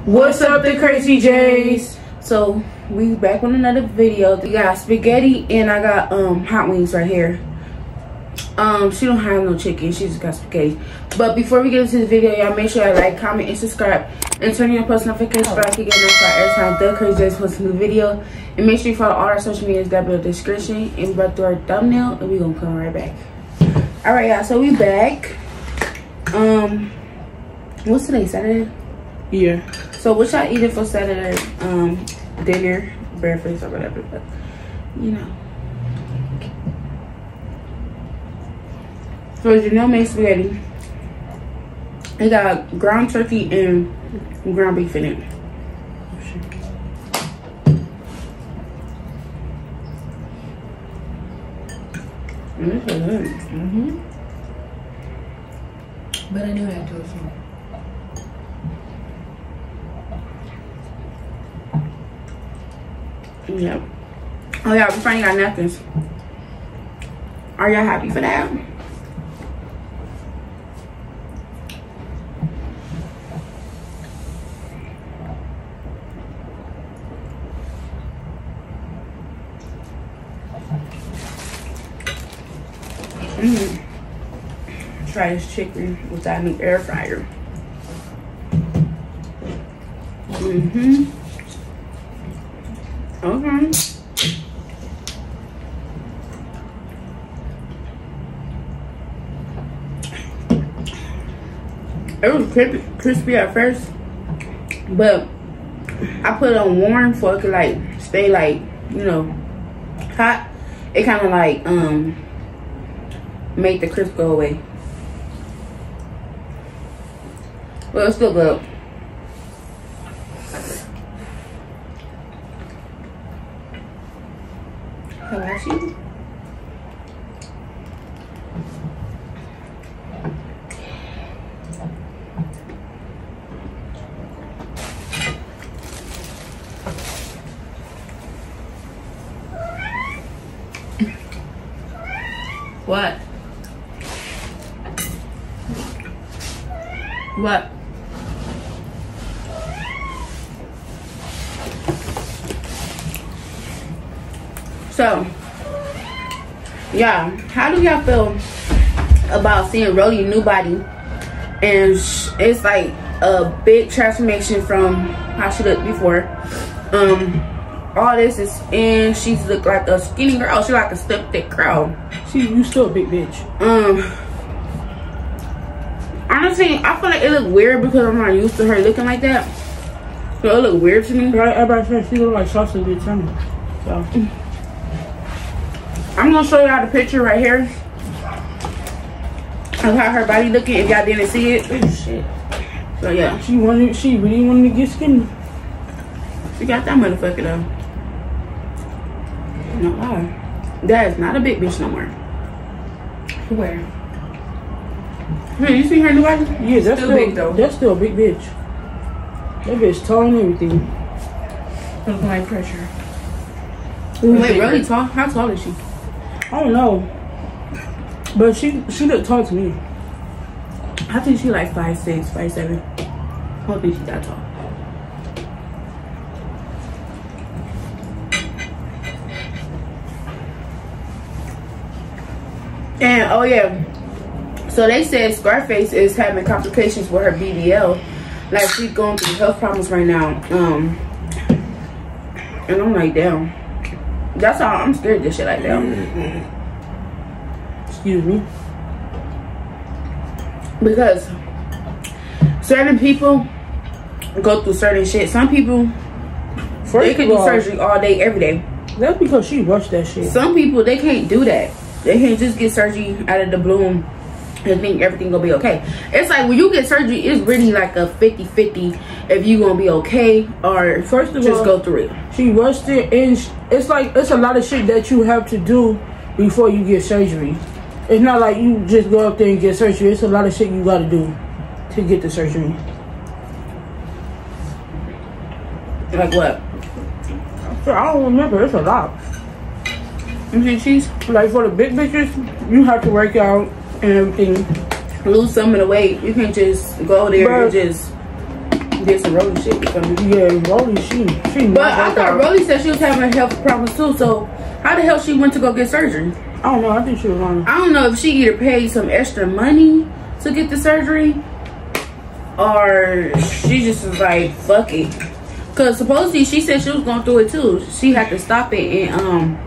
What's up, TheCrazyyjs? So we back on another video. We got spaghetti and I got hot wings right here. She don't have no chicken, she just got spaghetti. But before we get into the video, y'all make sure y'all like, comment, and subscribe, and turn on your post notifications so I can get notified every time TheCrazyyjs posts a new video. And make sure you follow all our social medias down below the description. And we about to do our thumbnail and we gonna come right back. Alright y'all, so we back. What's today, Saturday? Yeah. So what y'all eating for Saturday? Dinner, breakfast, or whatever, but you know. So Janelle made spaghetti. It got ground turkey and ground beef in it. This is good. But I knew I had to assume. Yep. Oh yeah, we finally got napkins. Are y'all happy for that? Try this chicken with that new air fryer. Okay. It was crispy at first, but I put it on warm so it could like stay like, you know, hot. It kind of like make the crisp go away. Well, it's still good. Hibachi. What? What? So, yeah, how do y'all feel about seeing Rolly's new body? And it's like a big transformation from how she looked before. All this is, and she's looked like a skinny girl. She's like a stiff, thick girl. You still a big bitch. Honestly, I feel like it look weird because I'm not used to her looking like that. So it look weird to me. Right, everybody says she look like sausage bitch, so. I'm gonna show y'all the picture right here of how her body looking if y'all didn't see it. Oh shit. So yeah. She really wanted to get skinny. She got that motherfucker though. No lie. That is not a big bitch no more. Where? Hey, you see her new body? Yeah, that's still big though. That's still a big bitch. That bitch tall and everything. Looking like pressure. Wait, really tall? How tall is she? I don't know. But she looked tall to me. I think she like 5'6", 5'7". I don't think she's that tall. And oh yeah, so they said Scarface is having complications with her BBL. Like she's going through health problems right now. And I'm like, damn. That's all. I'm scared of this shit like that. Excuse me. Because certain people go through certain shit. Some people, they can do surgery all day, every day. That's because she rushed that shit. Some people, they can't do that. They can't just get surgery out of the blue and think everything gonna be okay. It's like when you get surgery, it's really like a 50-50 if you gonna be okay or first of all, go through it. She rushed it, and it's like it's a lot of shit that you have to do before you get surgery. It's not like you just go up there and get surgery. It's a lot of shit you gotta do to get the surgery. Like what? I don't remember. It's a lot. You think she's like for the big bitches, you have to work out and everything. Lose some of the weight. You can't just go there and just did some Rolly shit. Yeah, Rolly, she. But I thought Rolly said she was having health problems too. So how the hell she went to go get surgery? I don't know. I think she was on. I don't know if she either paid some extra money to get the surgery, or she just was like, fuck it. Cause supposedly she said she was going through it too. She had to stop it, and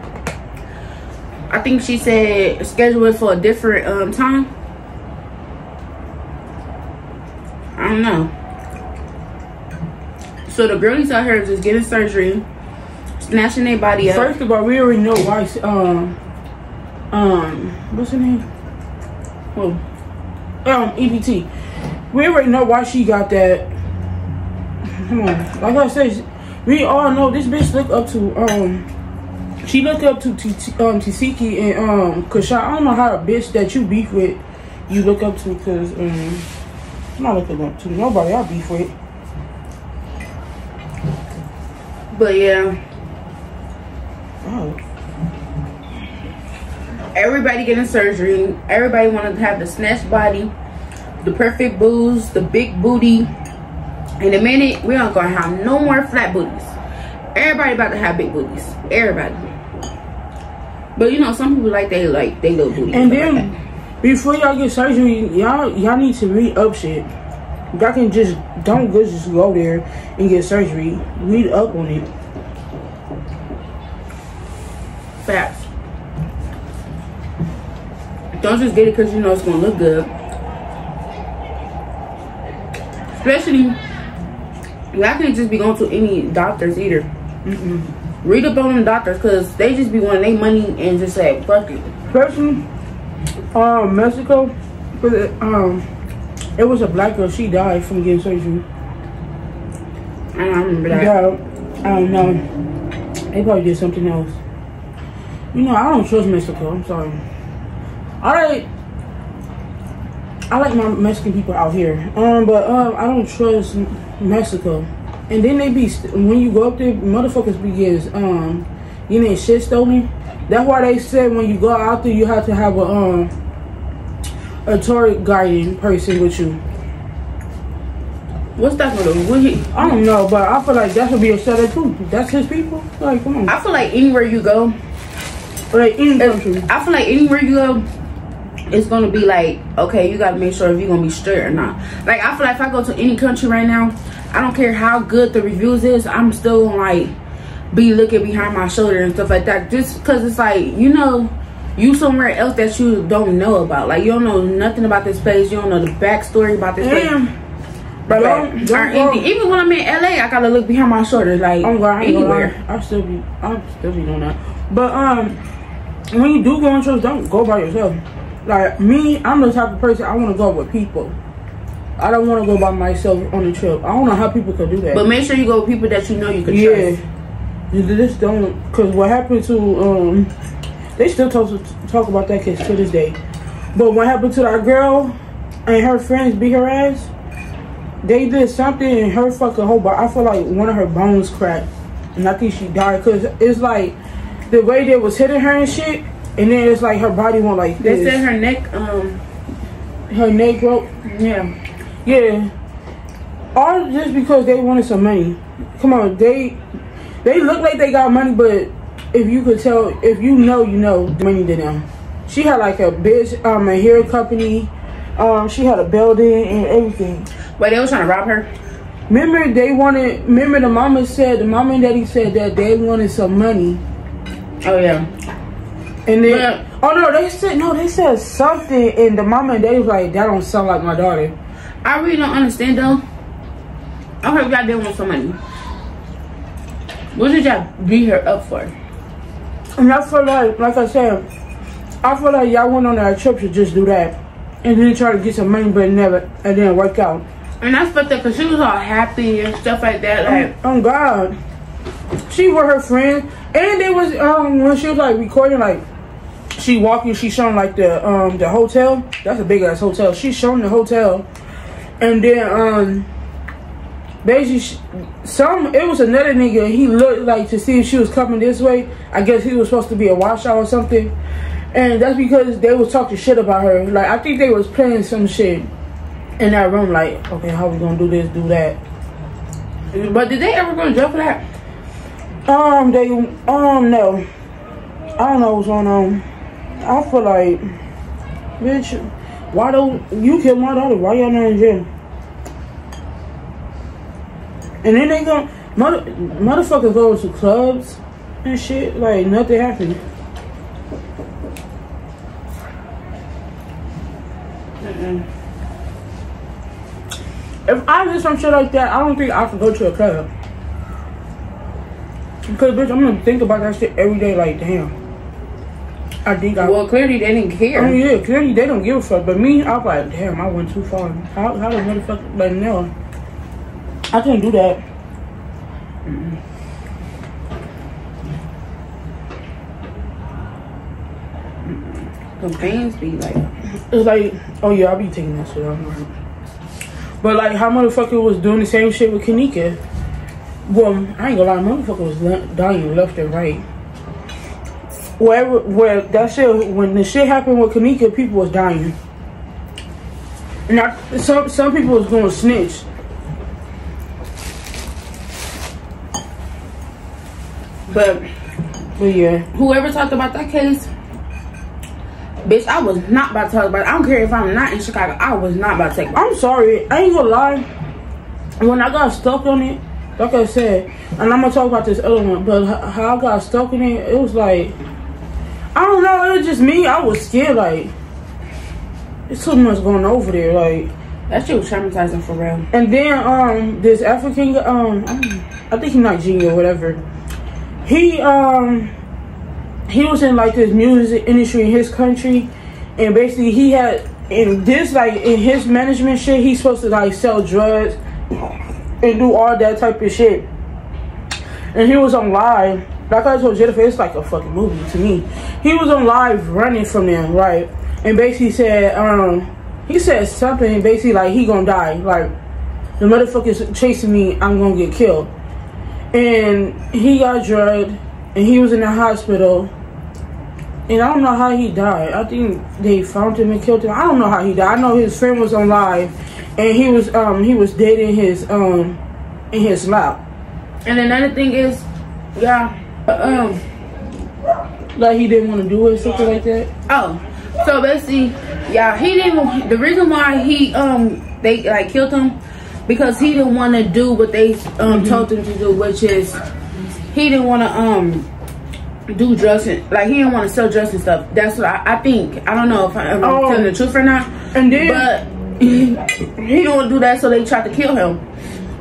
I think she said schedule it for a different time. I don't know. So the girlies out here just getting surgery, snatching their body up. First of all, we already know why. What's her name? Well, EBT. We already know why she got that. Come on, like I said, we all know this bitch look up to she looked up to Tisiki and Cashapp. I don't know how a bitch that you beef with you look up to, cause I'm not looking up to nobody I beef with. But yeah, everybody getting surgery. Everybody wanted to have the snatched body, the perfect boobs, the big booty. In a minute, we aren't gonna have no more flat booties. Everybody about to have big booties. Everybody. But you know, some people like they little booty. And then before y'all get surgery, y'all need to read up shit. Y'all can just don't just go there and get surgery. Read up on it. Facts. Don't just get it because you know it's gonna look good. Especially, y'all can't just be going to any doctors either. Read up on them doctors, because they just be wanting their money and just say, fuck it. Especially Mexico, it was a black girl. She died from getting surgery. I remember that. Yeah, I don't know. They probably did something else. You know, I don't trust Mexico. I'm sorry. I like my Mexican people out here. But I don't trust Mexico. And then they be, when you go up there, motherfuckers be getting their shit stolen. That's why they said when you go out there, you have to have a tourist guiding person with you. What's that gonna do? I don't know, but I feel like that should be a setup too. That's his people. Like, come on. I feel like anywhere you go, like any country, I feel like anywhere you go, it's gonna be like, okay, you gotta make sure if you're gonna be straight or not. Like, I feel like if I go to any country right now, I don't care how good the reviews is, I'm still gonna like be looking behind my shoulder and stuff like that, just because it's like, you know, you somewhere else that you don't know about. Like, you don't know nothing about this place, you don't know the backstory about this place. But even when I'm in LA, I gotta look behind my shoulder, like anywhere. I'll still be doing that. But when you do go on trips, don't go by yourself. Like me, I'm the type of person, I want to go with people. I don't want to go by myself on a trip. I don't know how people could do that. But make sure you go with people that you know you can trust. You just don't, because what happened to they still talk about that kid to this day. But what happened to that girl and her friends beat her ass? They did something and her fucking whole body, I feel like one of her bones cracked, and I think she died, because it's like the way they was hitting her and shit, and then it's like her body went like this. They said her neck broke. Yeah. All just because they wanted some money. Come on, they look like they got money, but if you could tell, if you know, the money to them. She had like a bitch, a hair company. She had a building and everything. But they was trying to rob her. Remember the mama and daddy said that they wanted some money. Oh yeah. And then they said something, and the mama and daddy was like, that don't sound like my daughter. I really don't understand though. I heard y'all did want some money. What did y'all beat her up for? And I feel like I said, I feel like y'all went on that trip to just do that. And then try to get some money, but it didn't work out. And that's fucked up, because she was all happy and stuff like that. Like, oh God. She with her friend. And they was when she was like recording, like she walking, she showing like the hotel. That's a big ass hotel. She showing the hotel. And then basically it was another nigga, he looked like to see if she was coming this way. I guess he was supposed to be a washout or something. And that's because they was talking shit about her. Like, I think they was playing some shit in that room, like, okay, how we gonna do this, do that. But did they ever go to jail for that? No. I don't know what's going on. I feel like, bitch, why don't you kill my daughter? Why y'all not in jail? And then they go, motherfuckers go to clubs and shit, like nothing happened. If I did some shit like that, I don't think I could go to a club. Because, bitch, I'm gonna think about that shit every day, like, damn. I think I... Well, clearly they didn't care. I mean, yeah, clearly they don't give a fuck. But me, I was like, damn, I went too far. How the motherfucker, like, no. I couldn't do that. The fans be like... It's like, oh yeah, I'll be taking that shit out. But like, how motherfucker was doing the same shit with Kanika? Well, I ain't gonna lie, motherfucker was dying left and right. Where that shit, when the shit happened with Kanika, people was dying. Now, some people was gonna snitch. But yeah. Whoever talked about that case, bitch, I was not about to talk about it. I don't care if I'm not in Chicago. I was not about to take it. I'm sorry. I ain't gonna lie. When I got stuck on it, like I said, and I'm gonna talk about this other one, but how I got stuck in it, it was like, I don't know, it was just me. I was scared, like, it's too much going over there, like. That shit was traumatizing for real. And then, this African, I think he's Nigerian or whatever. He was in, like, this music industry in his country, and basically he had, in this, like, in his management shit, he's supposed to, like, sell drugs and do all that type of shit. And he was on live. Like I told Jennifer, it's like a fucking movie to me. He was on live running from them, right? And basically said, he said something, basically like he gonna die. Like, the motherfucker's chasing me, I'm gonna get killed. And he got drugged, and he was in the hospital. And I don't know how he died. I think they found him and killed him. I don't know how he died. I know his friend was on live, and he was dead in his lap. And another thing is, yeah, like he didn't want to do it, something like that. Oh, so basically, yeah, he didn't. The reason why they like killed him, because he didn't want to do what they told him to do, which is he didn't want to do drugs and, like, he didn't want to sell drugs and stuff. That's what I think. I don't know if I'm telling the truth or not. And then, but he didn't want to do that, so they tried to kill him.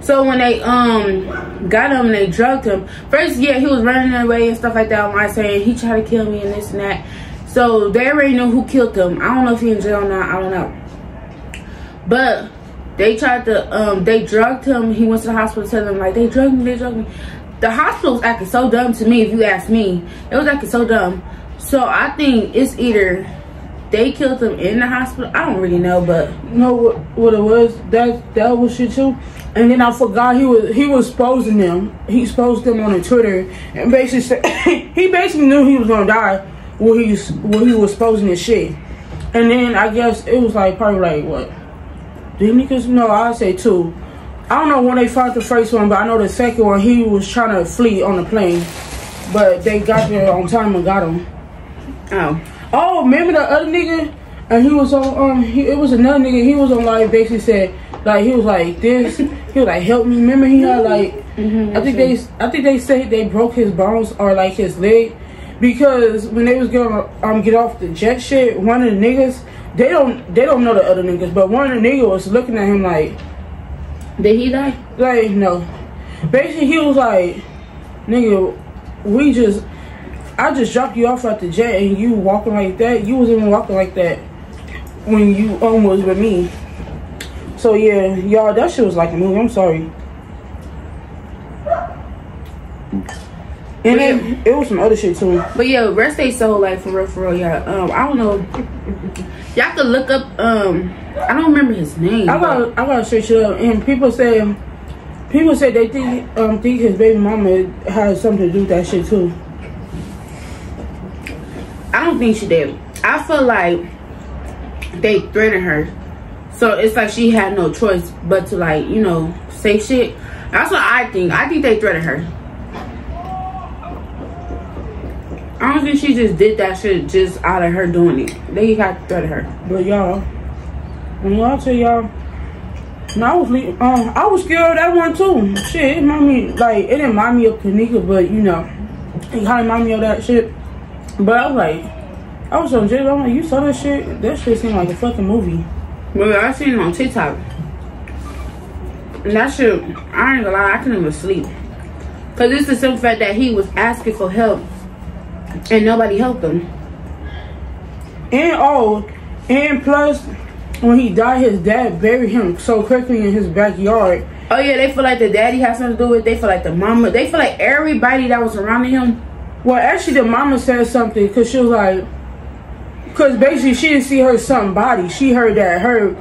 So when they got him and they drugged him, first, yeah, he was running away and stuff like that online saying he tried to kill me and this and that. So they already know who killed him. I don't know if he's in jail or not. I don't know. But they tried to, they drugged him. He went to the hospital telling them, like, they drugged me, they drugged me. The hospital was acting so dumb to me, if you ask me. It was acting so dumb. So I think it's either they killed him in the hospital. I don't really know, but you know what it was? That was shit too. And then I forgot he was exposing them. He exposed them on the Twitter and basically said he basically knew he was gonna die when he was exposing his shit. And then I guess it was like probably like what? Did niggas? No, I'd say 2. I don't know when they found the first one, but I know the second one he was trying to flee on the plane, but they got there on time and got him. Oh, remember the other nigga? And he was on it was another nigga. He was on live. Basically said like he was like this. He was like, help me. Remember he had like I think they said they broke his bones or like his leg because when they was gonna get off the jet shit, one of the niggas they don't know the other niggas, but one of the niggas was looking at him like, did he die? Like, no. Basically, he was like, nigga, I just dropped you off at the jet and you walking like that. You wasn't even walking like that when you was with me. So, yeah, y'all, that shit was like a movie. I'm sorry. And it was some other shit, too. But, yeah, rest they soul, like, for real, yeah. I don't know. Y'all could look up, I don't remember his name. I gotta search it up. And people say they think his baby mama has something to do with that shit too. I don't think she did. I feel like they threatened her, so it's like she had no choice but to, like, you know, say shit. That's what I think. I think they threatened her. I don't think she just did that shit just out of her doing it. They got to threaten her. But y'all, when I tell y'all, I was scared of that one too. Shit, it reminded me, like, it didn't remind me of Kanika, but you know, it kind of reminded me of that shit. But I was like, I was so jaded. I'm like, you saw that shit? That shit seemed like a fucking movie. But I seen it on TikTok. And that shit, I ain't gonna lie, I couldn't even sleep. Cause it's the simple fact that he was asking for help and nobody helped him. And plus, when he died, his dad buried him so quickly in his backyard. Oh yeah, they feel like the daddy has something to do with it. They feel like the mama. They feel like everybody that was around him. Well, actually, the mama said something because she was like, because basically she didn't see her son body. She heard that her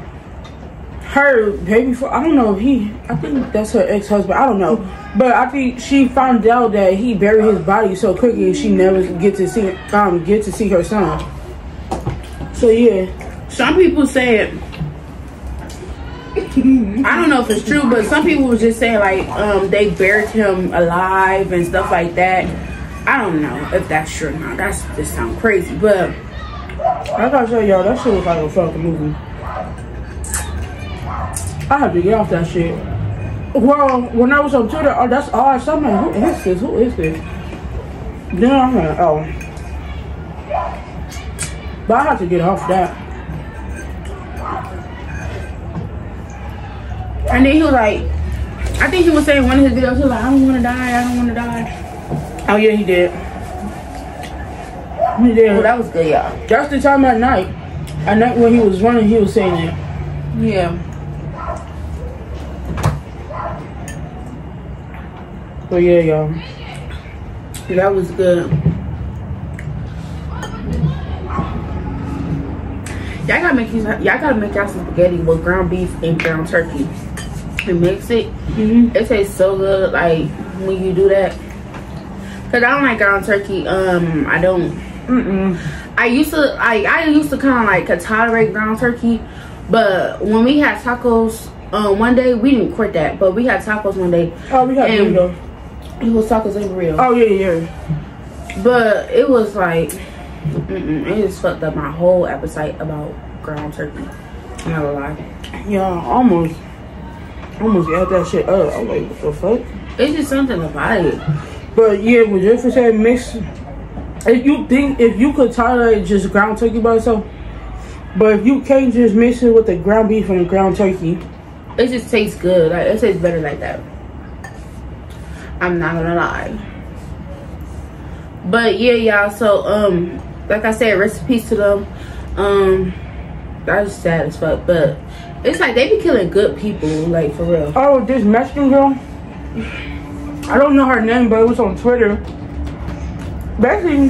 baby, I don't know if I think that's her ex-husband. I don't know, but I think she found out that he buried his body so quickly and she never get to see her son. So yeah. Some people said, I don't know if it's true, but some people were just saying like they buried him alive and stuff like that. I don't know if that's true or not. That's just sound crazy, but I gotta tell y'all, that shit was like a fucking movie. I had to get off that shit. Well, when I was on Twitter, oh, that's odd. So I'm like, who is this? Who is this? Then I'm like, oh. But I had to get off that. And then he was like, I think he was saying in one of his videos, he was like, I don't want to die, I don't want to die. Oh yeah, he did. He did. Well, that was good, y'all. That's the time at night. At night when he was running, he was saying that. Yeah. But yeah, y'all. That was good. Y'all gotta make y'all some spaghetti with ground beef and ground turkey. And mix it. It tastes so good, like when you do that. Cause I don't like ground turkey. I don't. I used to kind of like tolerate ground turkey, but when we had tacos, one day we didn't quit that, but we had tacos one day. Oh, we had burrito. It was tacos and burrito. Oh yeah. But it was like, it just fucked up my whole appetite about ground turkey. I'm not gonna lie. Yeah, almost ate that shit up. I'm like, what the fuck? It's just something about it. But yeah, what Jeffrey said, mix. If you could tolerate just ground turkey by itself, but if you can't just mix it with the ground beef and the ground turkey, it just tastes good. Like it tastes better like that. I'm not gonna lie. But yeah, y'all. So like I said, recipes to them. That was sad as fuck. But it's like they be killing good people, like for real. Oh, this Mexican girl. I don't know her name, but it was on Twitter. Basically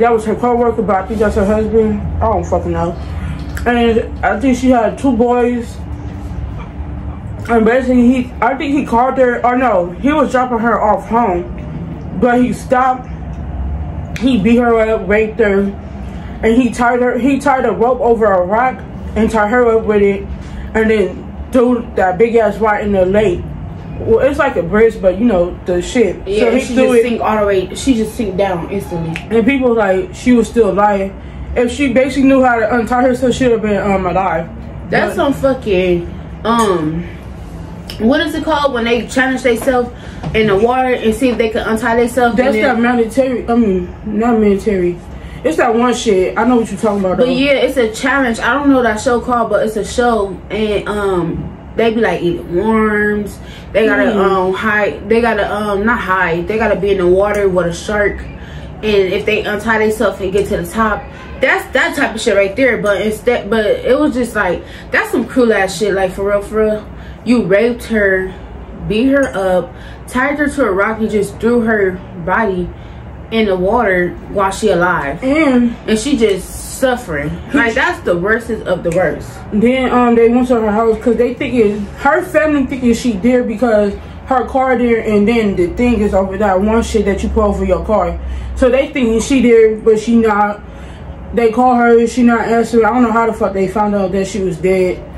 that was her co-worker, but I think that's her husband. I don't fucking know. And I think she had 2 boys. And basically I think he called her, or no, he was dropping her off home, but he stopped. He beat her up, raped her, and he tied a rope over a rock and tied her up with it, and then threw that big ass rock in the lake. Well, it's like a bridge, but you know the shit. Yeah, so she just sink all the way. She just sink down instantly. And people like she was still alive. If she basically knew how to untie herself, she'd have been alive. That's some fucking what is it called when they challenge themselves in the water and see if they can untie themselves? That's that military. I mean, not military. It's that one shit. I know what you're talking about. But yeah, it's a challenge. I don't know what that show called, but it's a show, and they be like eating worms. They gotta hide. They gotta not hide. They gotta be in the water with a shark, and if they untie themselves and get to the top, that's that type of shit right there. But it was just like that's some cruel ass shit. Like for real. You raped her, beat her up, tied her to a rock, and just threw her body in the water while she alive, and she just suffering. Like that's the worst of the worst. Then they went to her house because they thinking her family thinking she did because her car there, and then the thing is over that one shit that you put over your car. So they thinking she did, but she not. They call her, she not answering. I don't know how the fuck they found out that she was dead.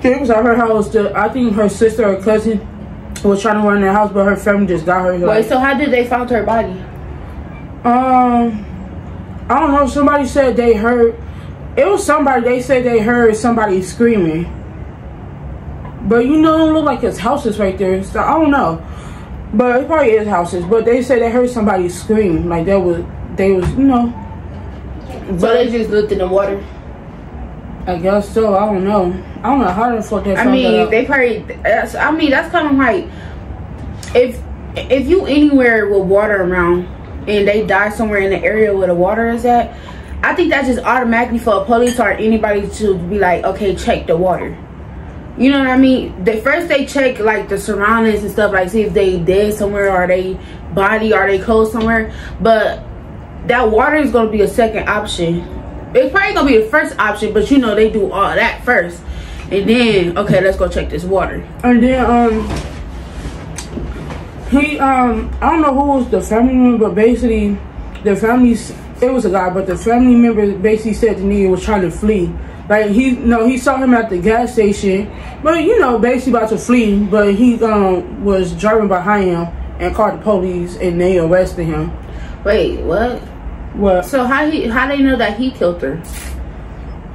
It was at her house. I think her sister or cousin was trying to run their house, but her family just got her. Wait, so how did they find her body? I don't know. Somebody said they heard. It was somebody. They said they heard somebody screaming. But you know, it don't look like it's houses right there. So I don't know. But it probably is houses. But they said they heard somebody scream. Like they was, you know. So they just looked in the water. I guess so. I don't know. I don't know how the fuck they found that out. They probably. I mean, that's kind of like if you anywhere with water around and they die somewhere in the area where the water is at, I think that's just automatically for a police or anybody to be like, okay, check the water. You know what I mean? First they check like the surroundings and stuff, like see if they dead somewhere or they body or they clothes somewhere. But that water is gonna be a second option. It's probably gonna be the first option, but you know they do all that first, and then okay, let's go check this water. And then I don't know who was the family member, but basically the families, it was a guy, but the family member basically said the nigga was trying to flee. Like he saw him at the gas station, but you know, basically about to flee, but he was driving behind him and called the police and they arrested him. Wait, what? What? So how they know that he killed her?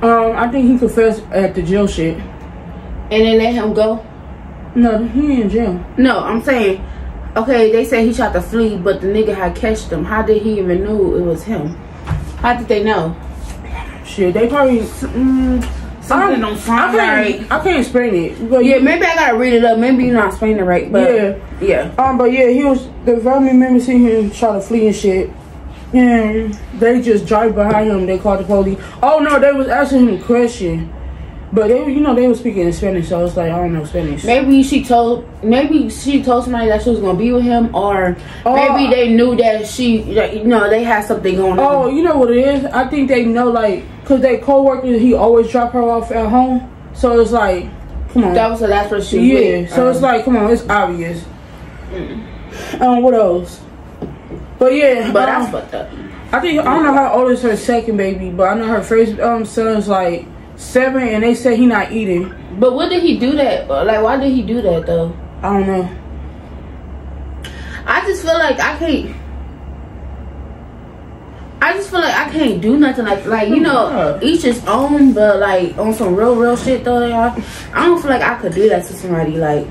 I think he confessed at the jail shit. And they let him go? No, he in jail. No, I'm saying, okay, they say he tried to flee, but the nigga had catched him. How did he even know it was him? How did they know? Shit, they probably something don't sound right. I can't explain it. But yeah, maybe I gotta read it up. Maybe you're not explaining it right. But yeah. But yeah, the family member seen him try to flee and shit. And they just drive behind him. They called the police. Oh no, they was asking him a question, but they were speaking in Spanish, so it's like I don't know Spanish. Maybe she told somebody that she was gonna be with him, or maybe they knew that they had something going on. Oh, you know what it is? I think they know, like, cause they co-workers, he always drop her off at home, so it's like, come on. That was the last person she was with. So it's like, come on, it's obvious. What else? But yeah, but that's fucked up. I don't know how old is her second baby, but I know her first son's like 7, and they said he not eating. But what did he do that? Like, why did he do that though? I don't know. I just feel like I can't do nothing like you know, each his own, but like on some real shit though. I don't feel like I could do that to somebody. Like,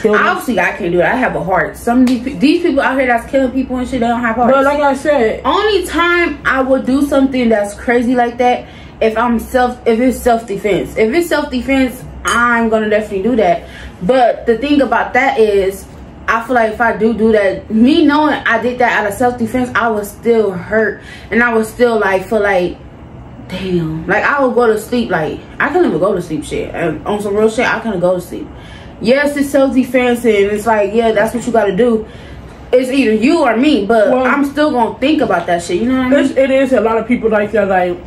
obviously I can't do it. I have a heart. Some of these people out here that's killing people and shit, they don't have hearts. But like I said, only time I would do something that's crazy like that if it's self-defense. If it's self-defense, I'm gonna definitely do that. But the thing about that is, I feel like if I do that, me knowing I did that out of self-defense, I was still hurt, and I was still like feel like, damn. Like I would go to sleep, like I couldn't even go to sleep. Shit, and on some real shit, I couldn't go to sleep. Yes, it's self-defense, and it's like, yeah, that's what you gotta do. It's either you or me, but I'm still gonna think about that shit. You know what I mean? It is a lot of people like that. Like,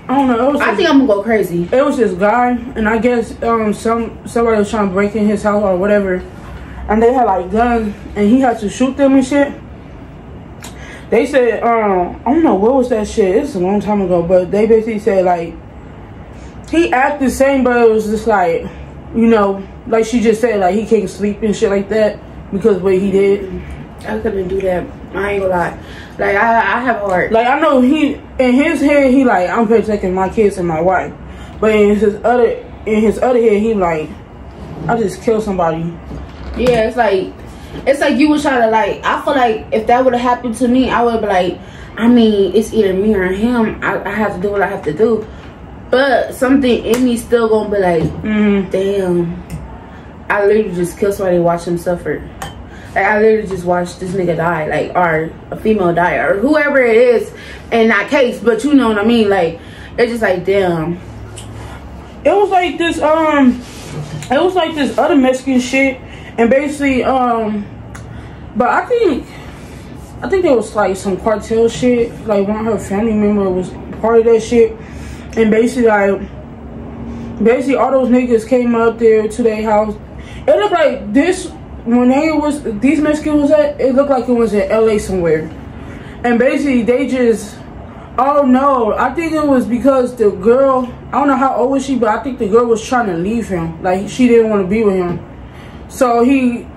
I don't know. I think I'm gonna go crazy. It was this guy, and I guess somebody was trying to break in his house or whatever, and they had like guns, and he had to shoot them and shit. They said, I don't know what was that shit. It's a long time ago, but they basically said like he acted the same, but it was just like, you know, like she just said, like he can't sleep and shit like that because of what he did. I couldn't do that. I ain't gonna lie. Like I have a heart. Like I know he in his head he like, I'm protecting my kids and my wife, but in his other head he like, I just killed somebody. Yeah, it's like you would try to like. I feel like if that would have happened to me, I would be like, I mean, it's either me or him. I have to do what I have to do. But something in me still gonna be like, damn, I literally just killed somebody and watched him suffer. Like, I literally just watched this nigga die, like, or a female die, or whoever it is in that case. But you know what I mean? Like, it's just like, damn. It was like this, other Mexican shit, and basically, but I think there was like some cartel shit. Like one of her family member was part of that shit. And basically all those niggas came up there to their house. It looked like this, when these Mexicans was at, it looked like it was in LA somewhere. And basically they just Oh no, I think it was because the girl, I don't know how old was she, but I think the girl was trying to leave him. Like, she didn't want to be with him. So he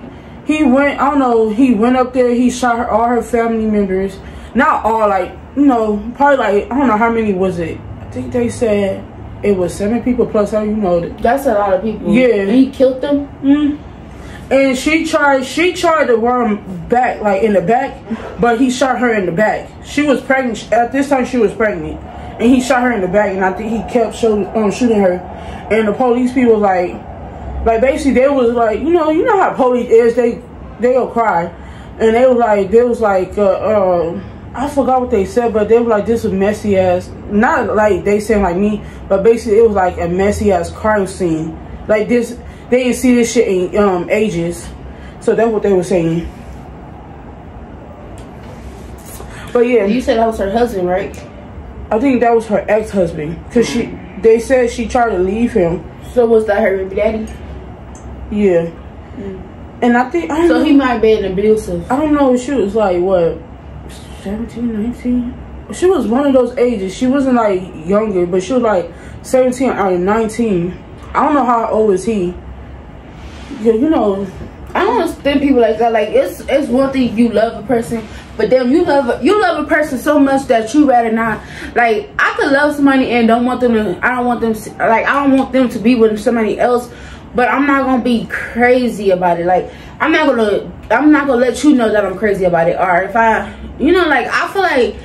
went, I don't know, he went up there, he shot all her family members. Not all, like, you know, probably like, I don't know how many was it. I think they said it was 7 people plus her, you know. That's a lot of people. Yeah. And he killed them? Mm-hmm. And she tried to run back, like in the back, but he shot her in the back. She was pregnant. At this time, she was pregnant. And he shot her in the back, and I think he kept shooting her. And the police people, like basically, they was like, you know how police is, they'll cry. And they was like, I forgot what they said, but they were like, this was messy ass, not like they saying like me, but basically it was like a messy ass crime scene. Like this, they didn't see this shit in ages. So that's what they were saying. But yeah. You said that was her husband, right? I think that was her ex-husband. Because they said she tried to leave him. So was that her baby daddy? Yeah. And I think, so he might be abusive. I don't know if she was like, what, 17, 19? She was one of those ages. She wasn't like younger, but she was like 17 or 19. I don't know how old is he. Yeah, you know, I don't understand people like that. Like, it's one thing you love a person, but then you love a person so much that you rather not. Like, I could love somebody and don't want them to. I don't want them to be with somebody else. But I'm not gonna be crazy about it. Like, I'm not gonna let you know that I'm crazy about it. Or if I, like, I feel like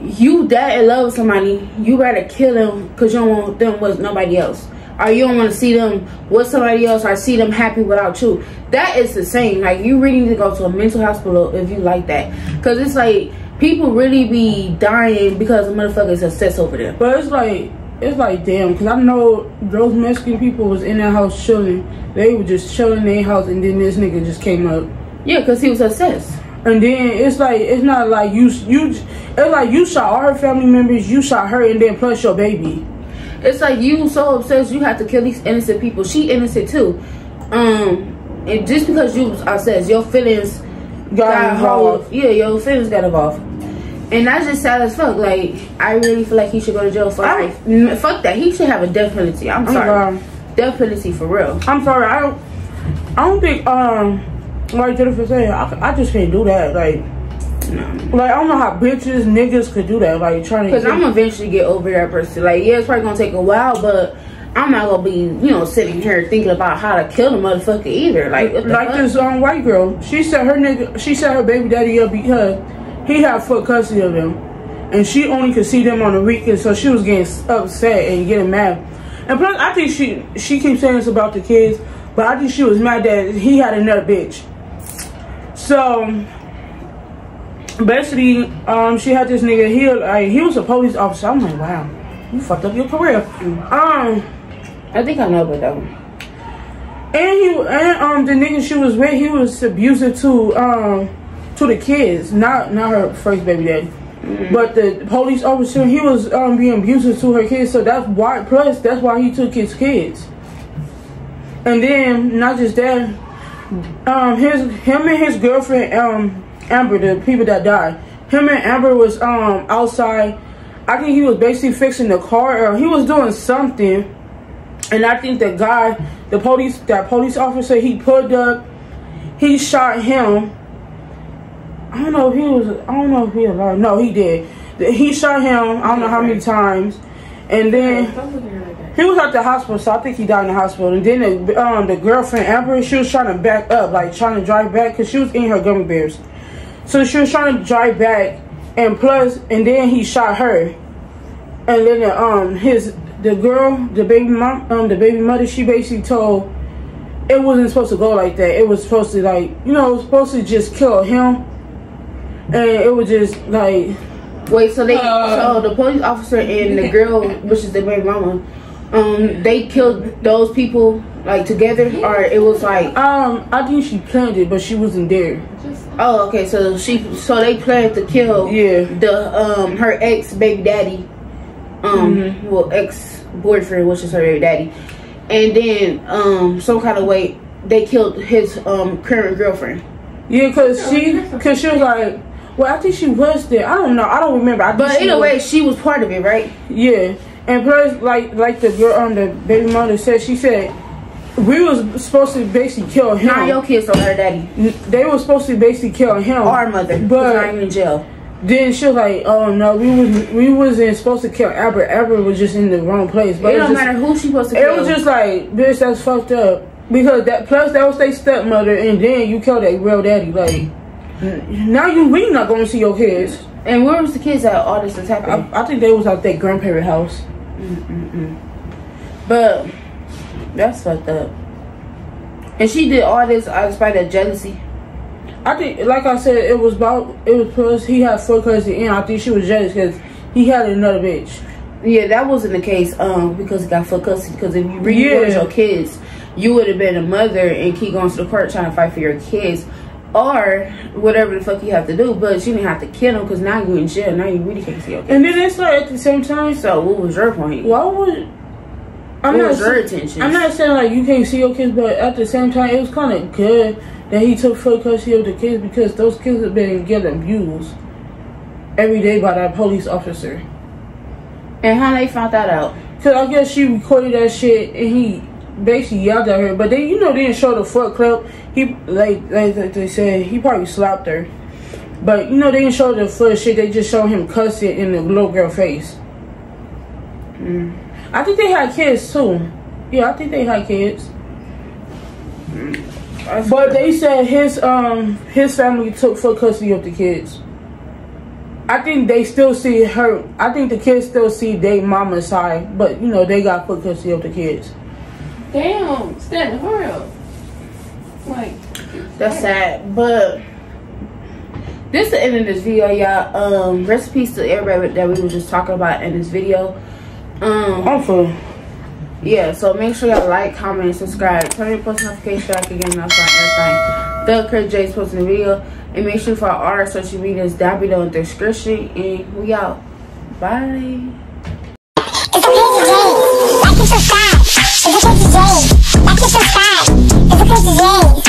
you that in love with somebody, you rather kill them because you don't want them with nobody else. Or you don't want to see them with somebody else, or see them happy without you. That is the same. Like, you really need to go to a mental hospital if you like that. Because it's like, people really be dying because the motherfuckers obsessed over them. But it's like, damn, because I know those Mexican people was in their house chilling. They were just chilling in their house, and then this nigga just came up. Yeah, because he was obsessed. And then it's like, it's not like it's like you shot all her family members, you shot her, and then plus your baby. It's like you so obsessed you have to kill these innocent people. She innocent too. And just because you was obsessed, your feelings got involved. Yeah, your feelings got involved. And that's just sad as fuck. Like, I really feel like he should go to jail for life. Fuck that. He should have a death penalty. I'm sorry. Death penalty for real. I'm sorry. I don't think like Jennifer said, I just can't do that. Like, no. Like, I don't know how bitches, niggas could do that. Like, trying to. Because I'm eventually get over that person. Like, yeah, it's probably gonna take a while, but I'm not gonna be, sitting here thinking about how to kill the motherfucker either. Like this white girl. She said her baby daddy up because he had full custody of them, and she only could see them on the weekend, so she was getting upset and getting mad. And plus, I think she keeps saying this about the kids, but I think she was mad that he had another bitch. So basically, she had this nigga. He was a police officer. I'm like, wow, you fucked up your career. I think I know about that one. And the nigga she was with, he was abusive to the kids, not her first baby daddy, but the police officer. He was being abusive to her kids, so that's why. Plus, that's why he took his kids. And then not just that, him and his girlfriend Amber, the people that died, him and Amber was outside. I think he was basically fixing the car, or he was doing something. And I think that police officer, he pulled up, he shot him. I don't know if he was alive. No, he did. He shot him, I don't know how many times. And then he was at the hospital, so I think he died in the hospital. And then the girlfriend, Amber, she was trying to back up, like trying to drive back, because she was eating her gummy bears. So she was trying to drive back, and then he shot her. And then the baby mother, she basically told it wasn't supposed to go like that. It was supposed to, like, it was supposed to just kill him. And it was just like, wait, so the police officer and the girl, which is the baby mama, they killed those people like together, or it was like I think she planned it, but she wasn't there. Oh, okay, so they planned to kill her ex baby daddy, well, ex boyfriend, which is her baby daddy, and then some kind of way they killed his current girlfriend. Yeah, cause she was like, Well, I think she was there. I don't know. I don't remember. But either way, she was part of it, right? Yeah. And plus, like the girl, the baby mother said, she said we was supposed to basically kill him. Now your kids don't her daddy. They were supposed to basically kill him. Our mother, but I'm in jail. Then she was like, "Oh no, we wasn't supposed to kill Albert. Albert was just in the wrong place." But it don't matter who she supposed to kill. It was just like, bitch, that's fucked up. Because that was their stepmother, and then you killed their real daddy. Like, now you really not going to see your kids. And where was the kids at all this was happening? I think they was at their grandparent house. But that's fucked up. And she did all this out of spite of jealousy. I think, like I said, it was because he had full custody, and I think she was jealous because he had another bitch. Yeah, that wasn't the case. Because he got full custody. Because if you really wanted your kids, you would have been a mother and keep going to the court trying to fight for your kids, or whatever the fuck you have to do. But you didn't have to kill them because now you're in jail. Now you really can't see your kids. And then it's like at the same time. So what was your point? Why would? What was your intention? I'm not saying like you can't see your kids, but at the same time, it was kind of good that he took full custody of the kids because those kids have been getting abused every day by that police officer. And how they found that out? Cause I guess she recorded that shit and he basically yelled at her, but they, they didn't show the foot clip. He like they said, he probably slapped her, but they didn't show the foot shit. They just showed him cussing in the little girl face. I think they had kids too. Yeah, I think they had kids. But they said his family took full custody of the kids. I think they still see her. I think the kids still see their mama's side, but they got full custody of the kids. Damn, Stanley, hurry up. Like, that's sad. But this is the end of this video, y'all. Recipes to everybody that we were just talking about in this video. Yeah, so make sure y'all like, comment, and subscribe. Turn your post notification back again. That's right, everything. TheCrazyyjs posting the video. And make sure for all our social medias down below in the description. And we out. Bye. It's the Crazzyjs. Like and subscribe. It's the Crazzyjs. Like and subscribe. It's the Crazzyjs.